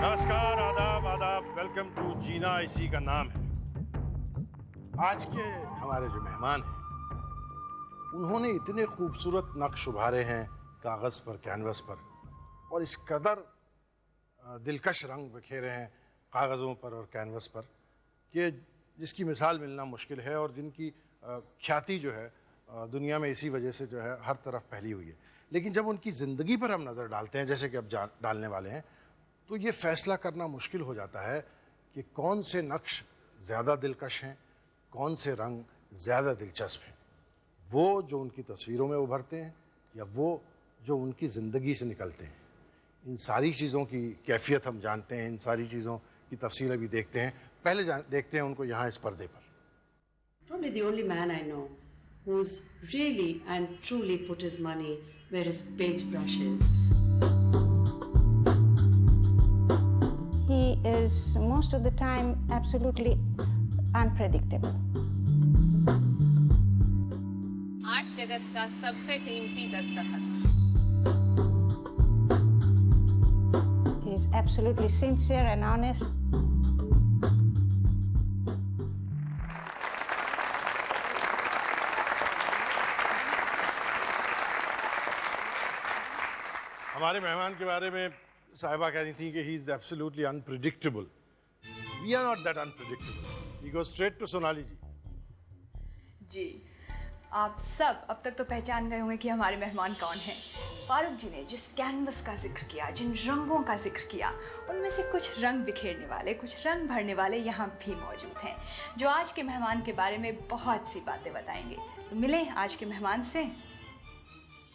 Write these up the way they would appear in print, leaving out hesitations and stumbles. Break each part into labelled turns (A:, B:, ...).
A: नमस्कार, आदाब आदाब। वेलकम टू जीना इसी का नाम है। आज के हमारे जो मेहमान हैं उन्होंने इतने खूबसूरत नक्श उभारे हैं कागज़ पर, कैनवस पर, और इस कदर दिलकश रंग बिखेरे हैं कागज़ों पर और कैनवस पर कि जिसकी मिसाल मिलना मुश्किल है, और जिनकी ख्याति जो है दुनिया में इसी वजह से जो है हर तरफ फैली हुई है। लेकिन जब उनकी ज़िंदगी पर हम नज़र डालते हैं, जैसे कि अब डालने वाले हैं, तो ये फैसला करना मुश्किल हो जाता है कि कौन से नक्श ज़्यादा दिलकश हैं, कौन से रंग ज़्यादा दिलचस्प हैं। वो जो उनकी तस्वीरों में उभरते हैं या वो जो उनकी ज़िंदगी से निकलते हैं। इन सारी चीज़ों की कैफियत हम जानते हैं, इन सारी चीज़ों की तफसील अभी देखते हैं। पहले देखते हैं उनको यहाँ इस पर्दे पर।
B: Probably the only man I know who's really and truly put his money where his paintbrush is.
C: He is most of the time absolutely unpredictable.
D: Art जगत का सबसे कीमती दस्तखत।
C: He is absolutely sincere and honest.
A: हमारे मेहमान के बारे में साहिबा कह रही थी कि he is absolutely unpredictable. We are not that unpredictable. We go straight to Sonali ji.
E: जी, आप सब अब तक तो पहचान गए होंगे कि हमारे मेहमान कौन हैं। फारूक जी ने जिस कैनवस का जिक्र किया, जिन रंगों का जिक्र किया, उनमें से कुछ रंग बिखेरने वाले, कुछ रंग भरने वाले यहाँ भी मौजूद हैं, जो आज के मेहमान के बारे में बहुत सी बातें बताएंगे। तो मिलें आज के मेहमान से।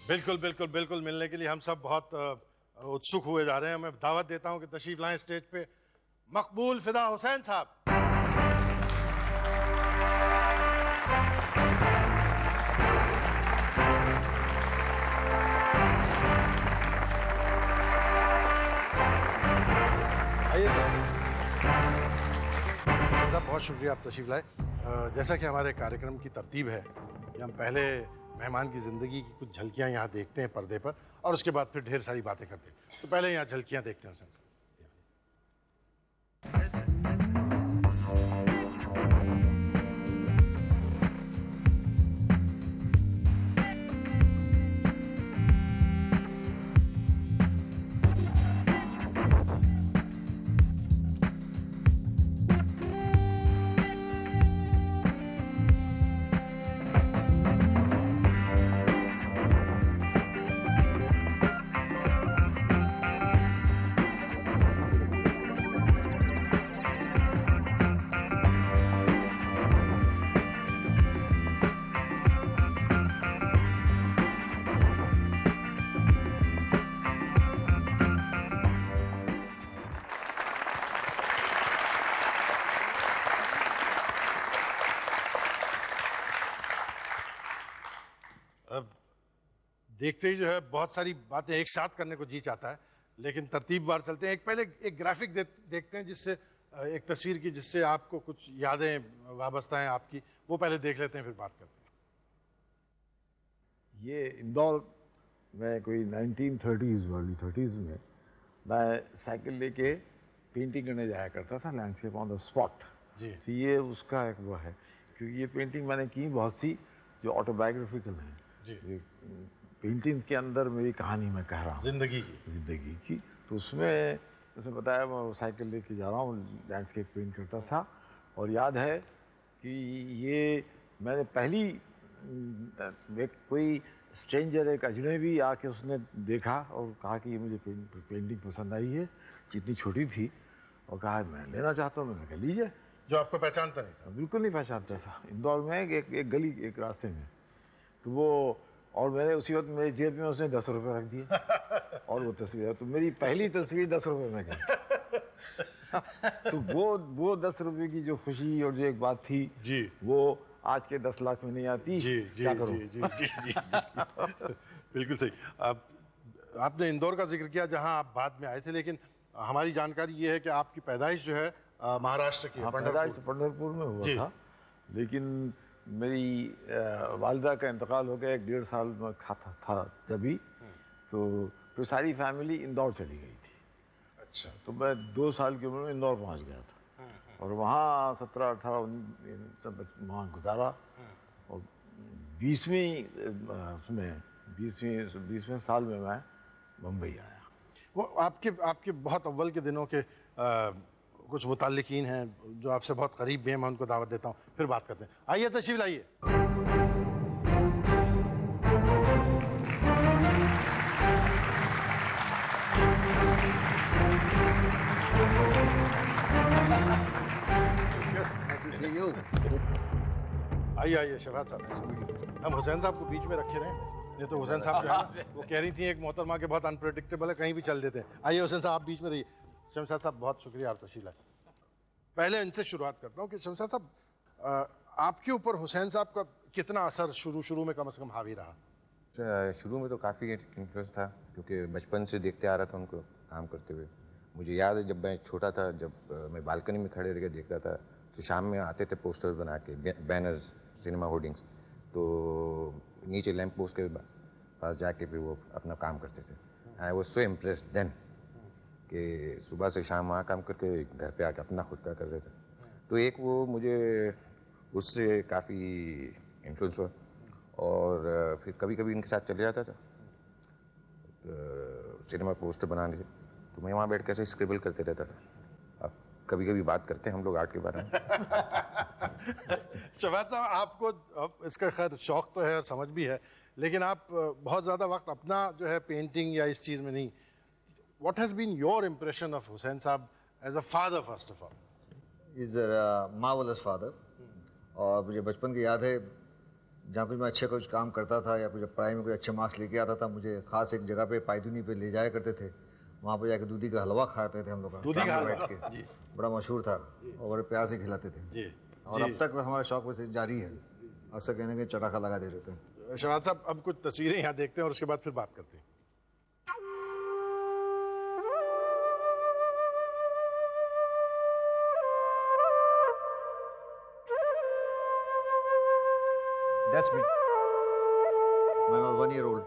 A: बिल्कुल बिल्कुल बिल्कुल, मिलने के लिए हम सब बहुत उत्सुक हुए जा रहे हैं। मैं दावत देता हूं कि तशरीफ लाएं स्टेज पे मकबूल फिदा हुसैन साहब। आइए साहब, बहुत शुक्रिया आप तशरीफ लाए। जैसा कि हमारे कार्यक्रम की तरतीब है कि हम पहले मेहमान की ज़िंदगी की कुछ झलकियाँ यहाँ देखते हैं पर्दे पर, और उसके बाद फिर ढेर सारी बातें करते हैं। तो पहले यहाँ झलकियाँ देखते हैं। देखते ही जो है बहुत सारी बातें एक साथ करने को जी चाहता है, लेकिन तरतीब वार चलते हैं। पहले एक ग्राफिक देखते हैं, जिससे एक तस्वीर की जिससे आपको कुछ यादें वाबस्ता हैं आपकी, वो पहले देख लेते हैं, फिर बात करते हैं।
F: ये इंदौर में कोई 1930s अर्ली 30s में मैं साइकिल लेके पेंटिंग करने जाया करता था, लैंडस्केप ऑन द स्पॉट
A: जी।
F: तो ये उसका एक वो है, क्योंकि ये पेंटिंग मैंने की बहुत सी जो ऑटोबायोग्राफिकल हैं जी। पेंटिंग्स के अंदर मेरी कहानी मैं कह रहा हूँ ज़िंदगी की। तो उसमें जैसे बताया, मैं साइकिल लेके जा रहा हूँ, लैंडस्केप पेंट करता था। और याद है कि ये मैंने पहली कोई स्ट्रेंजर, एक अजनबी आके उसने देखा और कहा कि ये मुझे पेंटिंग पसंद आई है, जितनी छोटी थी, और कहा मैं लेना चाहता हूँ। मैंने कहा लीजिए।
A: जो आपको पहचानता नहीं था?
F: बिल्कुल नहीं पहचानता था। इंदौर में एक गली, एक रास्ते में। तो वो और मैंने उसी वक्त मेरी जेब में उसने 10 रुपये रख दिए और वो तस्वीर, तो मेरी पहली तस्वीर 10 रुपये में गई। तो वो 10 रुपये की जो खुशी और जो एक बात थी
A: जी,
F: वो आज के 10 लाख में नहीं आती।
A: जी जी
F: क्या
A: जी
F: करूं?
A: जी जी जी बिल्कुल सही। आपने इंदौर का जिक्र किया जहां आप बाद में आए थे, लेकिन हमारी जानकारी ये है कि आपकी पैदाइश जो है महाराष्ट्र की है,
F: पैदाइश
A: पंढरपुर।
F: पंढरपुर में हुआ
A: जी।
F: था, लेकिन मेरी वालिदा का इंतकाल हो गया 1-1.5 साल में था तभी, तो फिर सारी फैमिली इंदौर चली गई थी।
A: अच्छा।
F: तो मैं 2 साल की उम्र में इंदौर पहुंच गया था और वहाँ 17-18 वहाँ गुजारा और 20वें साल में मैं मुंबई आया।
A: वो आपके बहुत अव्वल के दिनों के कुछ मुताल्लिकीन हैं जो आपसे बहुत करीब भी हैं, मैं उनको दावत देता हूँ, फिर बात करते हैं। आइए तशरीफ लाइए। आइए आइए शफात साहब, हम हुसैन साहब को बीच में रखे रहे, नहीं तो हुसैन साहब जो है ना, वो कह रही थी एक मोहतरमा के बहुत अनप्रेडिक्टेबल है, कहीं भी चल देते हैं। आइए हुसैन साहब आप बीच में रहिए। शमशाद साहब बहुत शुक्रिया, आप तशरीफ लाए। पहले इनसे शुरुआत करता हूँ कि शमशाद साहब आपके ऊपर हुसैन साहब का कितना असर शुरू में कम से कम हावी रहा?
G: शुरू में तो काफ़ी इंटरेस्ट था क्योंकि बचपन से देखते आ रहा था उनको काम करते हुए। मुझे याद है जब मैं छोटा था, जब मैं बालकनी में खड़े रह के देखता था तो शाम में आते थे पोस्टर्स बना के, बैनर्स, सिनेमा होर्डिंग्स, तो नीचे लैंप पोस्ट के पास जाके फिर वो अपना काम करते थे। I was so impressed then कि सुबह से शाम वहाँ काम करके घर पे आके अपना खुद का कर रहे थे। तो एक वो मुझे उससे काफ़ी इन्फ्लुएंस हुआ और फिर कभी कभी इनके साथ चले जाता था सिनेमा पोस्टर बनाने से, तो मैं वहाँ बैठ के ऐसे स्क्रिबल करते रहता था। अब कभी कभी बात करते हैं हम लोग आर्ट के बारे में।
A: शफात साहब आपको इसका खैर शौक तो है और समझ भी है, लेकिन आप बहुत ज़्यादा वक्त अपना जो है पेंटिंग या इस चीज़ में नहीं। What has been your impression of Hussain Saab as a father first of all?
H: He's a marvelous father. और मुझे बचपन की याद है जहाँ कुछ मैं अच्छे कुछ काम करता था या कुछ पढ़ाई में कोई अच्छे मार्क्स लेके आता था, मुझे खास एक जगह पे पायदुनी पे ले जाया करते थे। वहाँ पे जाके दूधी का हलवा खाते थे हम लोग,
A: दूधी का हलवा
H: बैठ के, बड़ा मशहूर था और बड़े प्यार से खिलाते थे
A: जी।
H: और अब तक हमारा शौक वैसे जारी है, अक्सर कहने के चटाखा लगा दे रहते हैं।
A: शफात साहब अब कुछ तस्वीरें यहाँ देखते हैं और उसके बाद फिर बात करते हैं।
H: That's me. When I was 1 year old.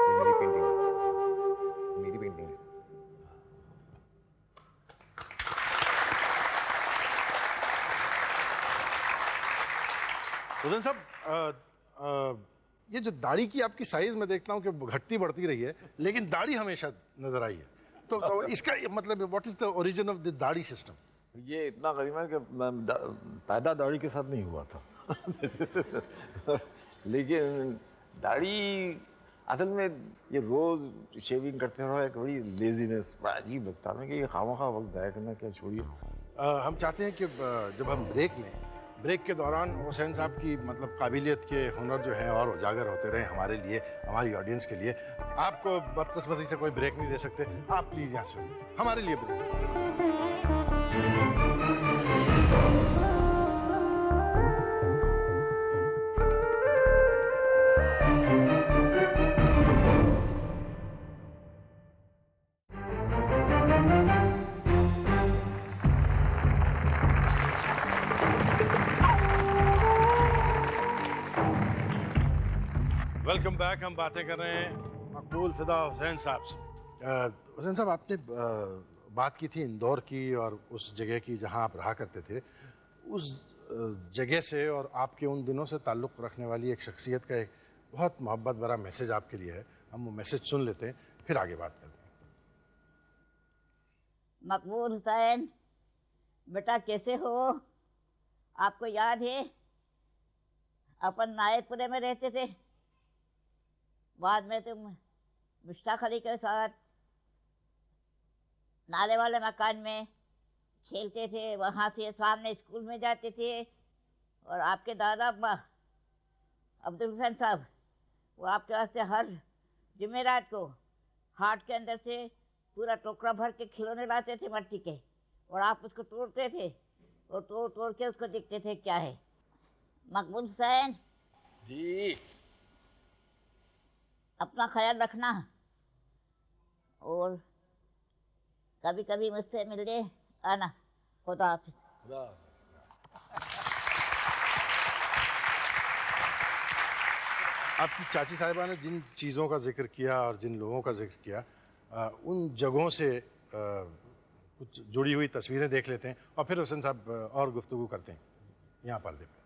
G: ये मेरी पेंटिंग है, मेरी पेंटिंग है।
A: हुसैन साहब ये जो दाढ़ी की आपकी साइज में देखता हूँ कि घटती बढ़ती रही है, लेकिन दाढ़ी हमेशा नजर आई है, तो इसका मतलब what is the origin of the दाढ़ी सिस्टम?
F: ये इतना करीब है कि मैं पैदा दाढ़ी के साथ नहीं हुआ था लेकिन दाढ़ी असल में ये रोज शेविंग करते रहो एक बड़ी लेजीनेस, बड़ा अजीब लगता है कि ये खामखा वक्त ज़ाया करना, क्या छोड़िए।
A: हम चाहते हैं कि जब हम ब्रेक के दौरान हुसैन साहब की मतलब काबिलियत के हुनर जो हैं और उजागर होते रहे हमारे लिए, हमारी ऑडियंस के लिए। आपको बदकिस्मती से कोई ब्रेक नहीं दे सकते, आप प्लीज़ यहाँ सुनिए, हमारे लिए ब्रेक। Welcome back. हम बातें कर रहे हैं मकबूल फिदा हुसैन साहब से। हुसैन साहब आपने बात की थी इंदौर की और उस जगह की जहां आप रहा करते थे, उस जगह से और आपके उन दिनों से ताल्लुक़ रखने वाली एक शख्सियत का एक बहुत मोहब्बत भरा मैसेज आपके लिए है। हम वो मैसेज सुन लेते हैं, फिर आगे बात करते हैं।
I: मकबूल हुसैन बेटा कैसे हो? आपको याद है अपन नायकपुरे में रहते थे, बाद में तुम मुश्ताक अली के साथ नाले वाले मकान में खेलते थे, वहाँ से सामने स्कूल में जाते थे। और आपके दादा अब्बा अब्दुल हुसैन साहब, वो आपके वास्ते हर जुमेरात को हाट के अंदर से पूरा टोकरा भर के खिलौने लाते थे मट्टी के, और आप उसको तोड़ते थे और तोड़ तोड़ के उसको देखते थे क्या है। मकबूल हुसैन
A: जी,
I: अपना ख्याल रखना और कभी कभी मुझसे मिलने आना। खुदा हाफिज।
A: आपकी चाची साहिबा ने जिन चीज़ों का जिक्र किया और जिन लोगों का जिक्र किया, उन जगहों से कुछ जुड़ी हुई तस्वीरें देख लेते हैं और फिर हुसैन साहब और गुफ्तगू करते हैं। यहाँ पर्दे पे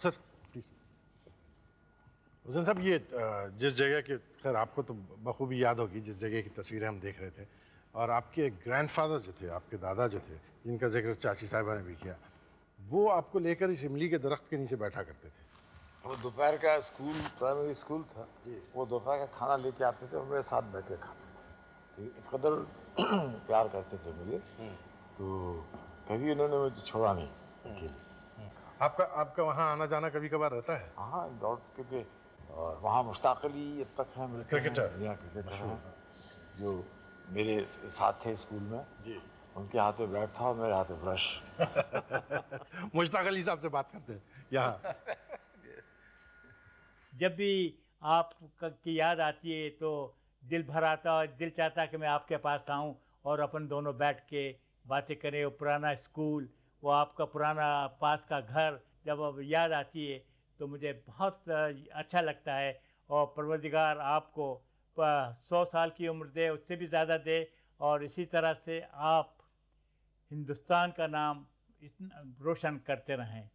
A: सर प्लीज। हुसैन साहब, ये जिस जगह के, खैर आपको तो बखूबी याद होगी जिस जगह की तस्वीरें हम देख रहे थे, और आपके ग्रैंडफादर जो थे, आपके दादा जो थे, जिनका जिक्र चाची साहिबा ने भी किया, वो आपको लेकर इस इमली के दरख्त के नीचे बैठा करते थे।
F: वो दोपहर का स्कूल, प्राइमरी स्कूल था जी, वो दोपहर का खाना लेके आते थे और मेरे साथ बैठे खाते थे। इस कदर प्यार करते थे मुझे, तो कभी उन्होंने मुझे छोड़ा नहीं अकेले।
A: आपका वहाँ आना जाना कभी कभार रहता है?
F: हाँ, दौड़, क्योंकि वहाँ मुश्ताक अली अब तक हैं,
A: क्रिकेटर
F: जो मेरे साथ थे स्कूल में जी, उनके हाथ में बैट था और मेरे हाथ में ब्रश।
A: मुश्ताक अली साहब से बात करते हैं यहाँ।
J: जब भी आपकी याद आती है तो दिल भर आता है, दिल चाहता है कि मैं आपके पास आऊं और अपन दोनों बैठ के बातें करें। वो पुराना स्कूल, वो आपका पुराना पास का घर जब अब याद आती है तो मुझे बहुत अच्छा लगता है। और परवरदिगार आपको 100 साल की उम्र दे, उससे भी ज़्यादा दे, और इसी तरह से आप हिंदुस्तान का नाम रोशन करते रहें।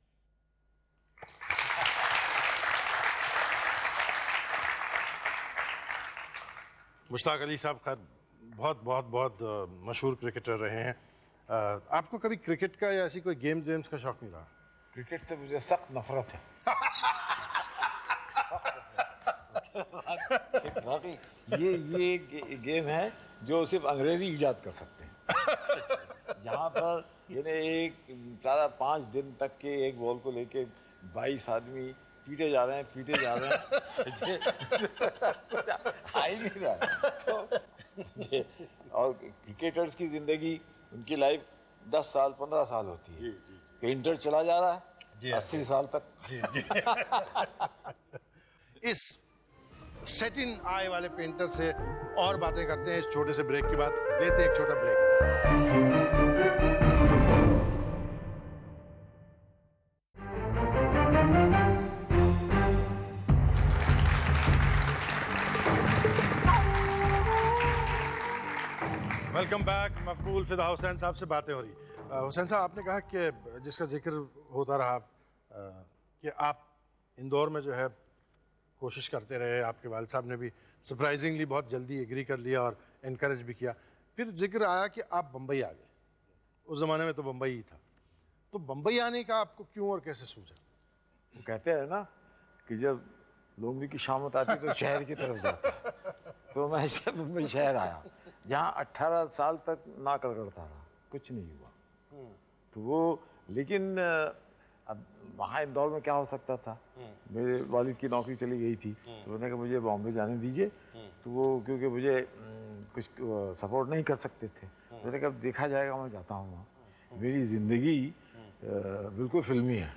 A: मुश्ताक अली साहब खैर बहुत मशहूर क्रिकेटर रहे हैं। आपको कभी क्रिकेट का या ऐसी कोई गेम्स का शौक नहीं रहा?
F: क्रिकेट से मुझे सख्त नफरत है। ये गेम है जो सिर्फ अंग्रेजी इजाद कर सकते हैं। जहाँ पर एक 5 दिन तक के एक बॉल को लेके 22 आदमी पीटे जा रहे हैं आ ही नहीं रहा। तो और क्रिकेटर्स की जिंदगी, उनकी लाइफ 10 साल 15 साल होती है। पेंटर चला जा रहा है 80 साल तक।
A: इस सेट इन आई वाले पेंटर से और बातें करते हैं। इस छोटे से ब्रेक के बाद लेते हैं एक छोटा ब्रेक। Welcome back. मकबूल फिदा हुसैन साहब से बातें हो रही। हुसैन साहब, आपने कहा कि जिसका जिक्र होता रहा कि आप इंदौर में जो है कोशिश करते रहे, आपके वालिद साहब ने भी सरप्राइजिंगली बहुत जल्दी एग्री कर लिया और इनकरेज भी किया। फिर जिक्र आया कि आप बम्बई आ गए। उस ज़माने में तो बम्बई ही था। तो बम्बई आने का आपको क्यों और कैसे सूझा?
F: वो कहते हैं ना कि जब लोमड़ी की शामत आती तो शहर की तरफ जाता है। तो मैं मुंबई शहर आया, जहाँ 18 साल तक ना करता रहा, कुछ नहीं हुआ। तो वो लेकिन अब वहाँ इंदौर में क्या हो सकता था, मेरे वालिद की नौकरी चली गई थी, तो उन्होंने कहा मुझे बॉम्बे जाने दीजिए। तो वो क्योंकि मुझे कुछ सपोर्ट नहीं कर सकते थे, मैंने कहा देखा जाएगा, मैं जाता हूँ वहाँ। मेरी ज़िंदगी बिल्कुल फिल्मी है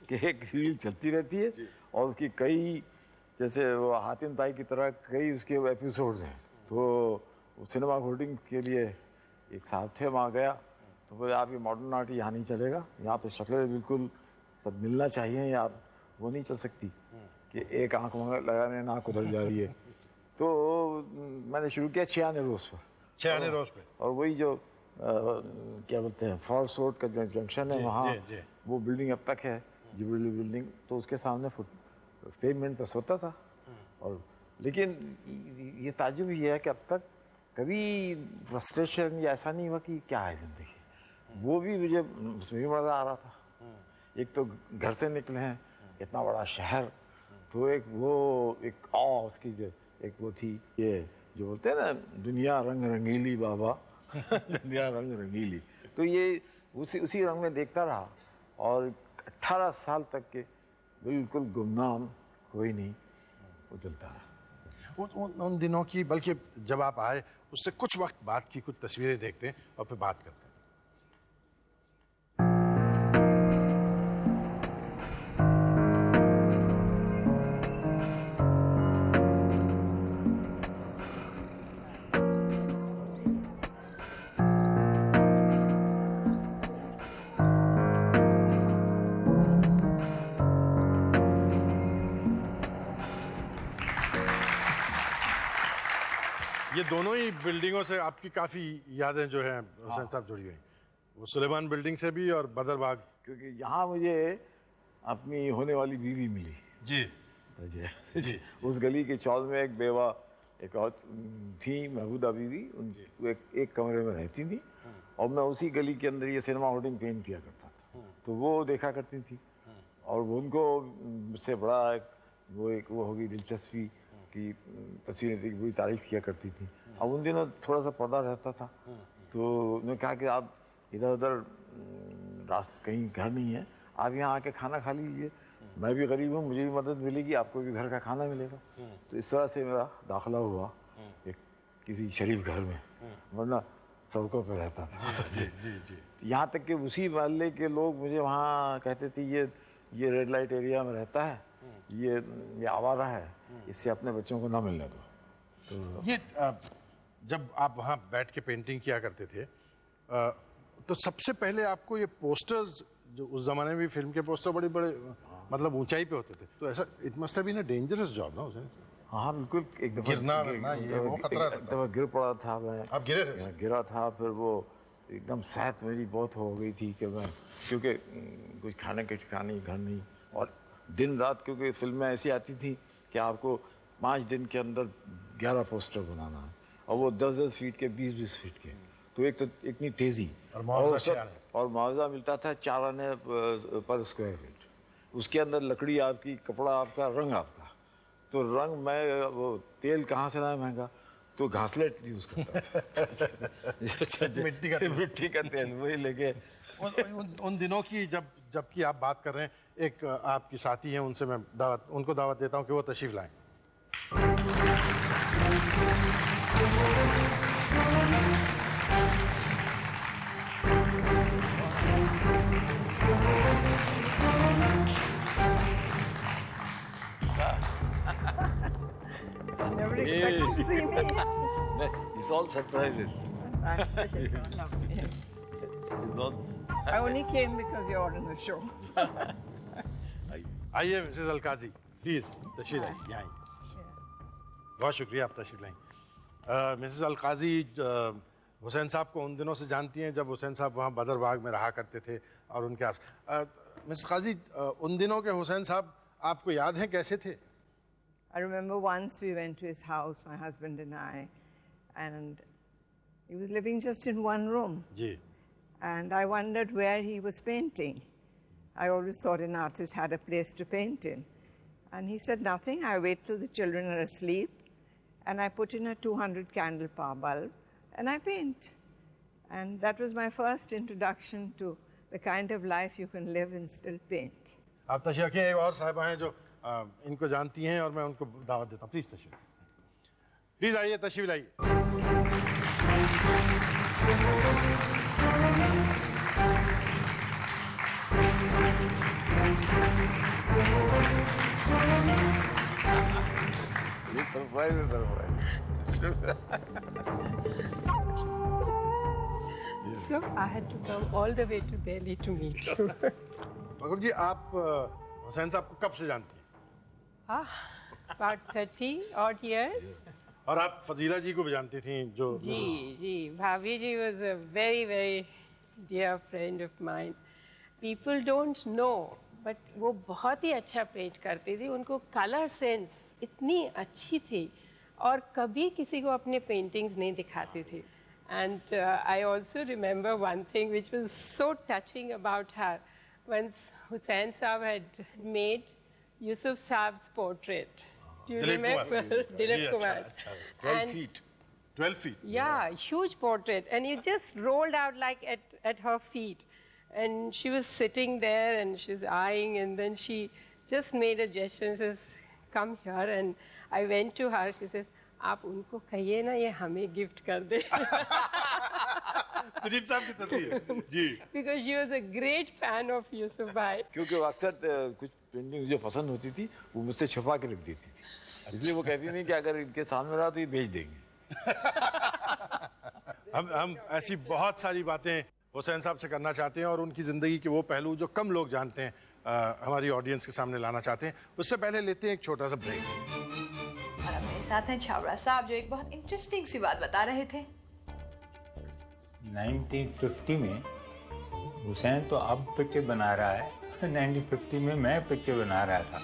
F: कि एक सीरियल चलती रहती है और उसकी कई, जैसे वो हातिम ताई की तरह कई उसके एपिसोड्स हैं। तो सिनेमा होल्डिंग के लिए एक साहब थे, वहाँ गया तो बोले आप ये मॉडर्न आर्ट यहाँ नहीं चलेगा, यहाँ पे शक्लें बिल्कुल सब मिलना चाहिए यार, वो नहीं चल सकती कि एक आँख लगाने नाक उधर जा रही है। तो मैंने शुरू किया 96 रोज पर,
A: 96 रोज पे, और
F: वही जो क्या बोलते हैं फॉल्स रोड का जो जंक्शन है वहाँ, वो बिल्डिंग अब तक है, जिबली बिल्डिंग, तो उसके सामने पेवमेंट पर सोता था। और लेकिन ये ताजुब ये है कि अब तक कभी फ्रस्ट्रेशन या ऐसा नहीं हुआ कि क्या है ज़िंदगी, वो भी मुझे उसमें भी मज़ा आ रहा था। एक तो घर से निकले हैं, इतना बड़ा शहर, तो एक वो एक उसकी जो एक वो थी, ये जो बोलते हैं ना दुनिया रंग रंगीली बाबा दुनिया रंग रंगीली, तो ये उसी रंग में देखता रहा। और 18 साल तक के बिल्कुल गुमनाम, कोई नहीं, वो चलता रहा।
A: उन दिनों की, बल्कि जब आप आए उससे कुछ वक्त बाद की कुछ तस्वीरें देखते हैं और फिर बात करते हैं। ये दोनों ही बिल्डिंगों से आपकी काफ़ी यादें जो हैं हुसैन साहब जुड़ी हुई, वो सुलेमान बिल्डिंग से भी और बदरबाग,
F: क्योंकि यहाँ मुझे अपनी होने वाली बीवी मिली।
A: जी
F: जी उस गली के चौल में एक बेवा एक और थी, महबूदा बीवी, एक कमरे में रहती थी, और मैं उसी गली के अंदर ये सिनेमा होर्डिंग पेंट किया करता था। तो वो देखा करती थी, और उनको मुझसे बड़ा एक वो होगी दिलचस्पी की तस्वीरें की बड़ी तारीफ किया करती थी। अब उन दिनों थोड़ा सा पर्दा रहता था, तो उन्होंने कहा कि आप इधर उधर कहीं घर नहीं है, आप यहाँ आके खाना खा लीजिए, मैं भी गरीब हूँ, मुझे भी मदद मिलेगी, आपको भी घर का खाना मिलेगा। तो इस तरह से मेरा दाखिला हुआ एक किसी शरीफ घर में, वरना सड़कों पे रहता था। यहाँ तक कि उसी मोहल्ले के लोग मुझे वहाँ कहते थे ये रेड लाइट एरिया में रहता है, ये आवारा है, इससे अपने बच्चों को ना मिलने दो। तो
A: ये जब आप वहाँ बैठ के पेंटिंग किया करते थे, तो सबसे पहले आपको ये पोस्टर्स, जो उस जमाने में भी फिल्म के पोस्टर बड़े बड़े मतलब ऊंचाई पे होते थे, तो ऐसा it must have been a dangerous job ना उसे?
F: हाँ बिल्कुल, एक दफा गिर पड़ा था मैं।
A: आप
F: गिरा था, फिर वो एकदम सेहत मेरी बहुत हो गई थी कि मैं, क्योंकि कुछ खाने के ठिकाने घर नहीं, और दिन रात, क्योंकि फिल्में ऐसी आती थी कि आपको 5 दिन के अंदर 11 पोस्टर बनाना है, और वो 10-10 फीट के 20-20 फीट के, तो एक तो इतनी तेजी, और मुआवजा मिलता था 4 आने पर स्क्वायर फीट, उसके अंदर लकड़ी आपकी, कपड़ा आपका, रंग आपका। तो रंग मैं वो तेल कहाँ से लाया महंगा, तो घासलेट यूज़ करता था मिट्टी का तेल वही लेके।
A: उन दिनों की जबकि आप बात कर रहे हैं, एक आपकी साथी हैं, उनसे मैं उनको दावत देता हूँ कि वो तशरीफ लाएं।
K: Never expected to see me.
F: It's all surprises.
K: I only came because you're on the show.
A: आइए मिसेस अलकाजी, प्लीज तशरीफ लाएं यहाँ। बहुत शुक्रिया, आप तशरीफ लाएं। मिसेस अलकाजी हुसैन साहब को उन दिनों से जानती हैं जब हुसैन साहब वहाँ बदरबाग में रहा करते थे, और उनके आस मिसेस काजी, उन दिनों के हुसैन साहब आपको याद हैं, कैसे थे?
K: I remember once we went to his house, my husband and I, and he was living just in one room.
A: Ji.
K: And I wondered where he was painting. I always thought an artist had a place to paint in. And he said, nothing, I wait till the children are asleep, and I put in a 200 candle power bulb and I paint. And that was my first introduction to the kind of life you can live and still paint.
A: आप तशरीफ रखिए, एक और साहिबा हैं जो इनको जानती हैं और मैं उनको दावत देता हूँ। प्लीज़ तशरीफ, प्लीज़ आइए, तशरीफ लाइए।
L: So I had to come all the way to Delhi to meet you.
A: मगर जी, आप हुसैन साहब को कब से जानती हैं?
L: About 30 odd years.
A: और आप फजीला जी को भी जानती थी जो
L: जी, भाभी जी was a very, very dear friend of mine. People don't know, but वो बहुत ही अच्छा पेंट करती थी। उनको कलर सेंस इतनी अच्छी थी और कभी किसी को अपने पेंटिंग्स नहीं दिखाती थी। And I also remember one thing which was so touching about her. Once Hussain Saab had made Yusuf Saab's portrait. Do you remember? Dilip Kumar.
A: 12 feet. 12 feet.
L: Yeah, huge portrait. And it just rolled out like at her feet. And she was sitting there and she's eyeing, and then she just made a gesture and says, come here. And I went to her. She says, आप उनको कहिए ना ये हमें gift कर दे।
A: दिलीप साहब की तस्वीर जी।
L: Because she was a great fan of Yusuf भाई।
F: क्योंकि वो अक्सर कुछ पेंटिंग जो पसंद होती थी वो मुझसे छुपा के रख देती थी, इसलिए वो कहती नहीं कि अगर इनके सामने रहा तो ये बेच देंगे।
A: हम ऐसी बहुत सारी बातें हुसैन साहब से करना चाहते हैं और उनकी ज़िंदगी के वो पहलू जो कम लोग जानते हैं हमारी ऑडियंस के सामने लाना चाहते हैं। उससे पहले लेते हैं एक छोटा सा ब्रेक।
E: और अब मेरे साथ हैं छावड़ा साहब जो एक बहुत इंटरेस्टिंग सी बात बता रहे थे।
M: 1950 में हुसैन तो अब पिक्चर बना रहा है, 1950 में मैं पिक्चर बना रहा था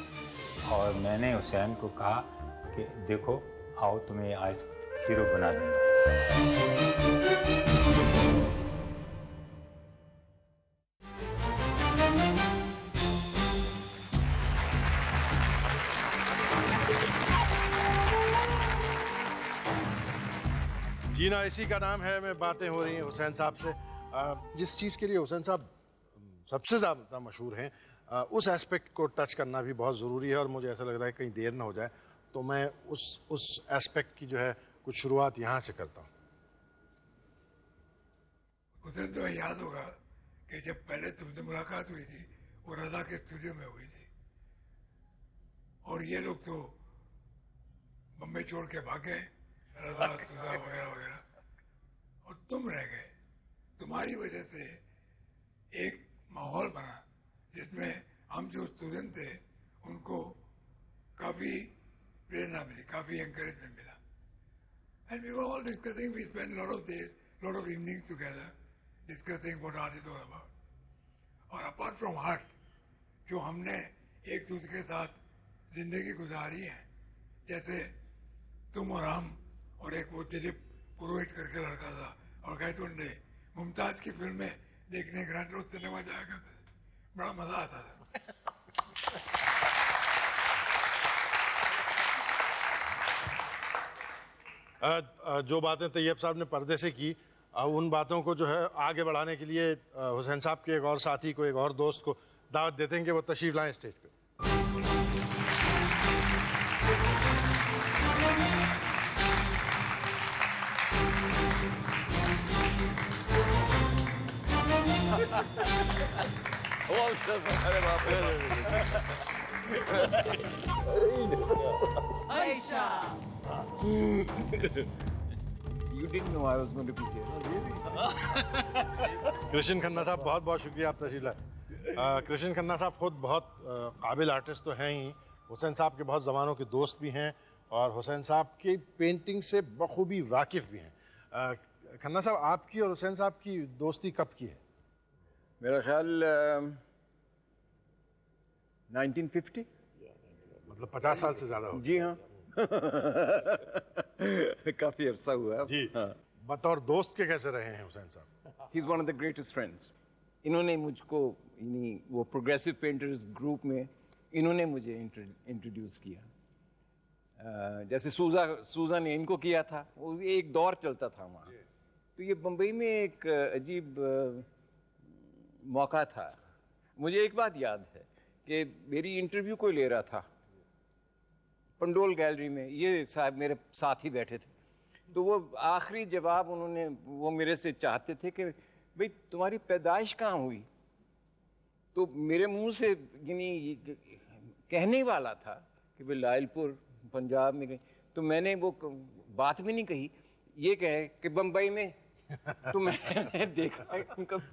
M: और मैंने हुसैन को कहा कि देखो आओ तुम्हें आज हीरो बना दूंगा।
A: जीना इसी का नाम है में बातें हो रही हैं हुसैन साहब से। जिस चीज़ के लिए हुसैन साहब सबसे ज़्यादा मशहूर हैं उस एस्पेक्ट को टच करना भी बहुत ज़रूरी है और मुझे ऐसा लग रहा है कहीं देर ना हो जाए तो मैं उस एस्पेक्ट की जो है कुछ शुरुआत यहाँ से करता हूँ।
N: हुसैन तुम्हें याद होगा कि जब पहले तुमसे मुलाकात हुई थी वो रजा के स्टूडियो में हुई थी और ये लोग तो बम्बई छोड़ के भाग गए, रजा सुजा वगैरह वगैरह, और तुम रह गए। तुम्हारी वजह से एक माहौल बना जिसमें हम जो स्टूडेंट थे उनको काफ़ी प्रेरणा मिली, काफ़ी एनकरेजमेंट मिला। And we were all discussing, we spend lot of days, lot of evening together discussing what art is all about. और अपार्ट फ्रॉम आर्ट जो हमने एक दूसरे के साथ जिंदगी गुजारी है, जैसे तुम और हम और एक वो दिलीप पुरोहित करके लड़का था और गायतुंडे मुमताज की फिल्में देखने ग्रैंड रोड सिनेमा जाया करते थे, बड़ा मजा आता था।
A: जो बातें तैयब साहब ने पर्दे से की उन बातों को जो है आगे बढ़ाने के लिए हुसैन साहब के एक और साथी को, एक और दोस्त को दावत देते हैं कि वो तशरीफ लाएं स्टेज पे।
F: अरे बाप रे,
L: Ayesha,
F: You didn't know I was going to be here.
A: Krishna Khanna साहब बहुत बहुत शुक्रिया आप तशरीफ लाए। कृष्ण खन्ना साहब खुद बहुत काबिल आर्टिस्ट तो हैं ही, हुसैन साहब के बहुत ज़मानों के दोस्त भी हैं और हुसैन साहब की पेंटिंग से बखूबी वाकिफ़ भी हैं। खन्ना साहब, आपकी और हुसैन साहब की दोस्ती कब की है?
F: मेरा ख्याल 1950,
A: मतलब 50 साल से ज़्यादा हो।
F: जी हाँ। काफी अरसा हुआ है
A: जी। हाँ। बतौर दोस्त के कैसे रहे हैं हुसैन साहब?
M: He is one of the greatest friends. इन्होंने मुझको वो प्रोग्रेसिव पेंटर्स ग्रुप में इन्होंने मुझे इंट्रोड्यूस किया
O: जैसे सूजा ने इनको किया था, वो एक दौर चलता था वहाँ। तो ये बम्बई में एक अजीब मौका था। मुझे एक बात याद है कि मेरी इंटरव्यू कोई ले रहा था पंडोल गैलरी में, ये साहब मेरे साथ ही बैठे थे। तो वो आखिरी जवाब उन्होंने वो मेरे से चाहते थे कि भाई तुम्हारी पैदाइश कहाँ हुई। तो मेरे मुंह से यानी कहने वाला था कि भाई लायलपुर पंजाब में गई। तो मैंने वो बात भी नहीं कही, ये कहे कि बम्बई में। तो मैंने देखा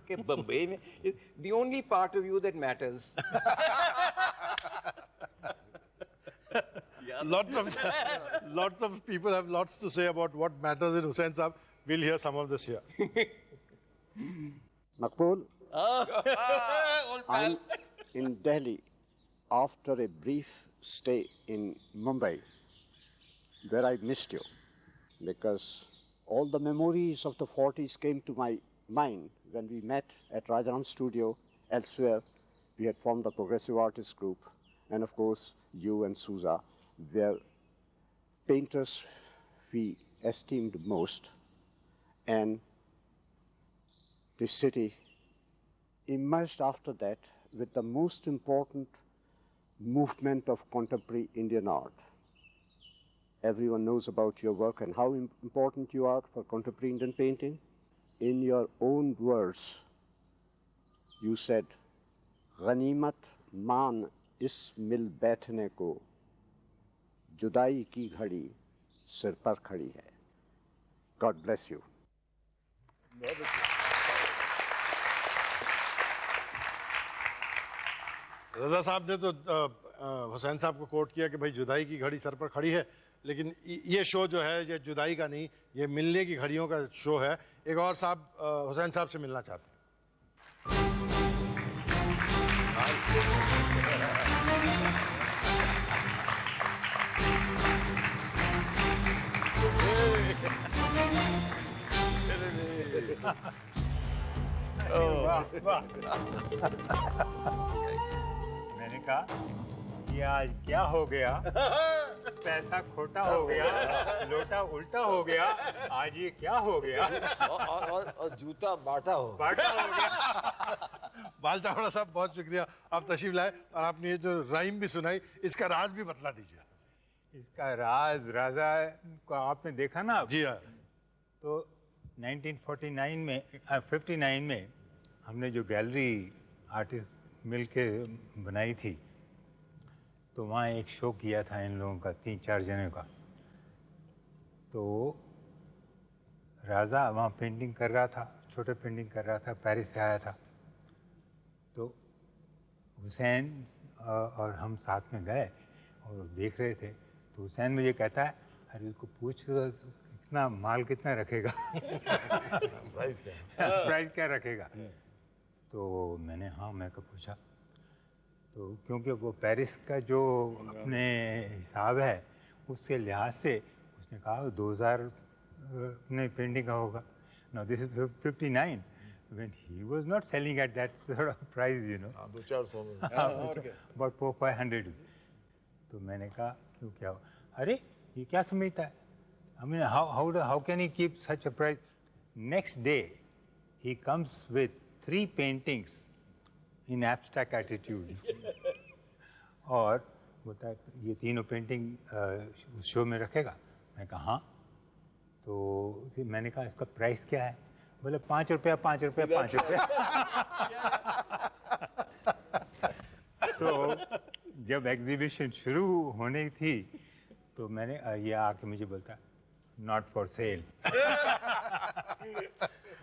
O: कि बम्बई में the only part of you that matters.
A: Lots of people have lots to say about what matters in Hussain Saab. We'll hear some of this here.
P: Maqbool, I'm in Delhi after a brief stay in Mumbai, where I missed you, because all the memories of the 40s came to my mind when we met at Rajaram Studio. Elsewhere, we had formed the Progressive Artists Group, and of course, you and Souza were painters we esteemed most, and the city emerged after that with the most important movement of contemporary Indian art. Everyone knows about your work and how important you are for contemporary Indian painting. In your own words, you said, "Ganimat maan is mil baithne ko, जुदाई की घड़ी सिर पर खड़ी है." God bless you.
A: रजा साहब ने तो हुसैन साहब को कोट किया कि भाई जुदाई की घड़ी सर पर खड़ी है, लेकिन ये शो जो है ये जुदाई का नहीं, ये मिलने की घड़ियों का शो है। एक और साहब हुसैन साहब से मिलना चाहते हैं।
M: मैंने कहा ये आज क्या हो गया, पैसा खोटा हो गया, लोटा उल्टा हो गया, आज ये क्या हो गया।
F: और जूता बाटा हो
A: गया। बाल चावड़ा साहब बहुत शुक्रिया, आप तशरीफ लाए और आपने ये जो राइम भी सुनाई, इसका राज भी बतला दीजिए।
M: इसका राज राजा को आपने देखा ना।
A: जी हाँ।
M: तो 59 में हमने जो गैलरी आर्टिस्ट मिल के बनाई थी, तो वहाँ एक शो किया था इन लोगों का, 3-4 जने का। तो राजा वहाँ पेंटिंग कर रहा था, छोटे पेंटिंग कर रहा था, पेरिस से आया था। तो हुसैन और हम साथ में गए और देख रहे थे। तो हुसैन मुझे कहता है, अरे उसको पूछ कितना माल कितना रखेगा। प्राइस क्या रखेगा। तो मैं कब पूछा, तो क्योंकि वो पेरिस का जो अपने हिसाब है उसके लिहाज से उसने कहा 2000 अपने पेंटिंग का होगा। Now this is 59 when he was not selling at that sort of price, you know.
F: 200-400 में।
M: About 400-500। तो मैंने कहा क्यों क्या हो? अरे ये क्या समझता है? I mean how can he keep such a price? Next day he comes with 3 paintings in abstract attitude और बोलता है ये तीनों पेंटिंग उस शो में रखेगा। मैं कहा हाँ। तो फिर मैंने कहा इसका प्राइस क्या है? बोले 5 रुपया 5 रुपया 5 रुपया। तो जब एग्जीबिशन शुरू होने थी तो मैंने ये आके मुझे बोलता नॉट फॉर सेल।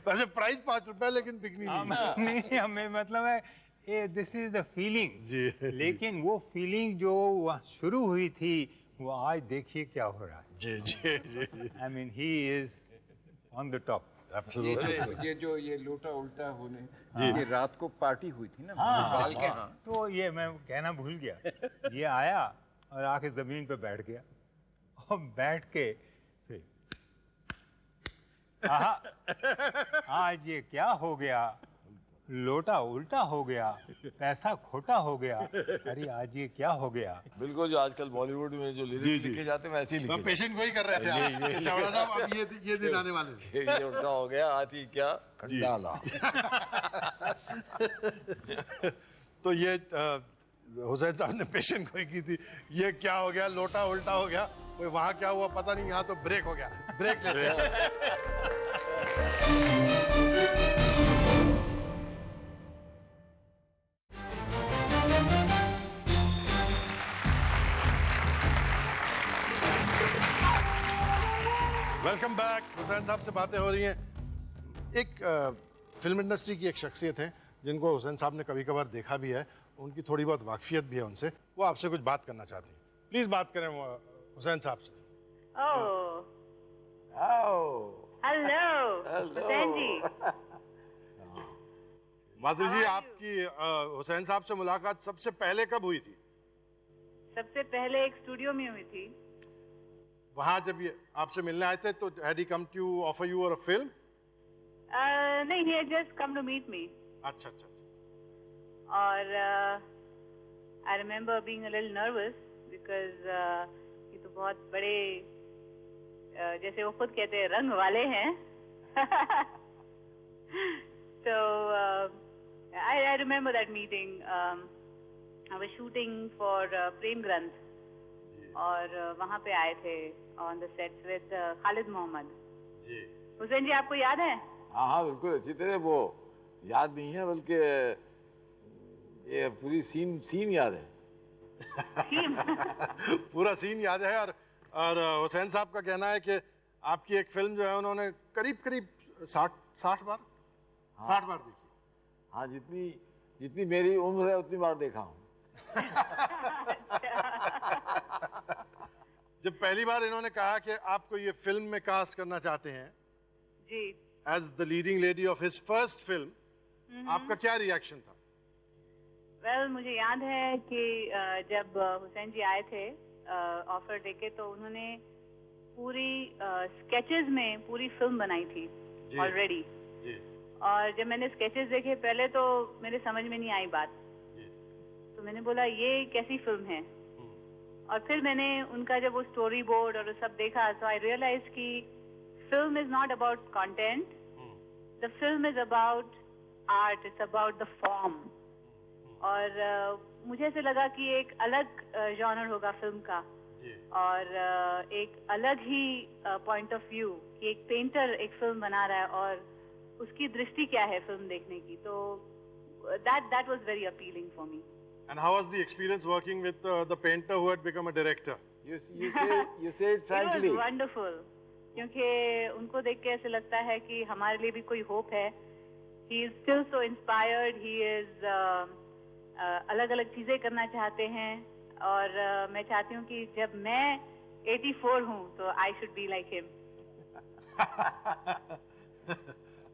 A: वैसे प्राइस 5 रुपए लेकिन बिकनी
M: नहीं। हमें मतलब है दिस इज द फीलिंग जी। लेकिन वो फीलिंग जो वहाँ शुरू हुई थी वो आज देखिए क्या हो रहा है।
A: जी जी जी।
M: I mean he is on the top.
O: ये जो ये लोटा उल्टा होने ये रात को पार्टी हुई थी ना बाल के। हाँ
M: तो ये मैं कहना भूल गया। ये आया और आके जमीन पे बैठ गया और बैठ के फिर आज ये क्या हो गया। लोटा उल्टा हो गया, पैसा खोटा हो गया। अरे आज ये क्या हो गया?
F: बिल्कुल जो आजकल बॉलीवुड में जो लिरिक्स लिखे जाते हैं वैसे ही लिखे।
A: पेशेंट वही कर रहे थे आप। चावड़ा साहब अब ये दिन आने वाले हैं।
F: ये उल्टा हो गया, आती क्या खंडाला।
A: तो ये हुसैन साहब ने पेशेंट को ही की थी, ये क्या हो गया, लोटा उल्टा हो गया। कोई वहां क्या हुआ पता नहीं, यहाँ तो ब्रेक हो गया। ब्रेक लेते हैं। Welcome back. हुसैन साहब से बातें हो रही हैं। एक फिल्म इंडस्ट्री की एक शख्सियत है जिनको हुसैन साहब ने कभी कभार देखा भी है, उनकी थोड़ी बहुत वाकफियत भी है उनसे। वो आपसे कुछ बात करना चाहती हैं। प्लीज बात करें हुसैन साहब से।
Q: हेलो हुसैन जी।
A: माधुरी जी, आपकी हुसैन साहब से मुलाकात सबसे पहले कब हुई थी?
Q: सबसे पहले एक स्टूडियो में हुई थी।
A: वहां जब ये आपसे मिलने आए थे तो had he come to you, offer you a film?
Q: नहीं, he had just come to meet me.
A: अच्छा अच्छा अच्छा।
Q: और I remember being a little nervous because ये तो बहुत बड़े जैसे वो खुद कहते हैं रंग वाले हैं। So I remember that meeting. I was shooting for प्रेम ग्रंथ और वहाँ पे आए थे on the sets with Khalid Mohammad.
A: जी।
Q: हुसैन जी आपको याद है?
F: हाँ हाँ बिल्कुल अच्छी तरह। वो याद नहीं है बल्कि ये पूरी सीन याद है।
A: पूरा सीन याद है। और हुसैन साहब का कहना है कि आपकी एक फिल्म जो है उन्होंने करीब 60 बार 60 बार देखी।
F: हाँ, जितनी मेरी उम्र है उतनी बार देखा हूँ।
A: जब पहली बार इन्होंने कहा कि आपको ये फिल्म में कास्ट करना चाहते हैं
Q: जी,
A: as the leading lady of his first film, आपका क्या रिएक्शन था?
Q: वेल, मुझे याद है कि जब हुसैन जी आए थे ऑफर देके, तो उन्होंने पूरी स्केचेस में पूरी फिल्म बनाई थी ऑलरेडी। और जब मैंने स्केचेस देखे पहले तो मेरे समझ में नहीं आई बात, तो मैंने बोला ये कैसी फिल्म है। और फिर मैंने उनका जब वो स्टोरी बोर्ड और सब देखा, तो आई रियलाइज कि film is not about content, the film is about art, it's about the form. और मुझे ऐसे लगा कि एक अलग जॉनर होगा फिल्म का, और एक अलग ही पॉइंट ऑफ व्यू कि एक पेंटर एक फिल्म बना रहा है और उसकी दृष्टि क्या है फिल्म देखने की। तो that was very appealing for me.
A: And how was the experience working with the painter who had become a director?
F: You say it frankly.
Q: It was wonderful, क्योंकि उनको देख के ऐसे लगता है कि हमारे लिए भी कोई होप है। He is still so inspired. He is अलग अलग चीजें करना चाहते हैं, और मैं चाहती हूँ कि जब मैं 84 हूँ तो I should be like him.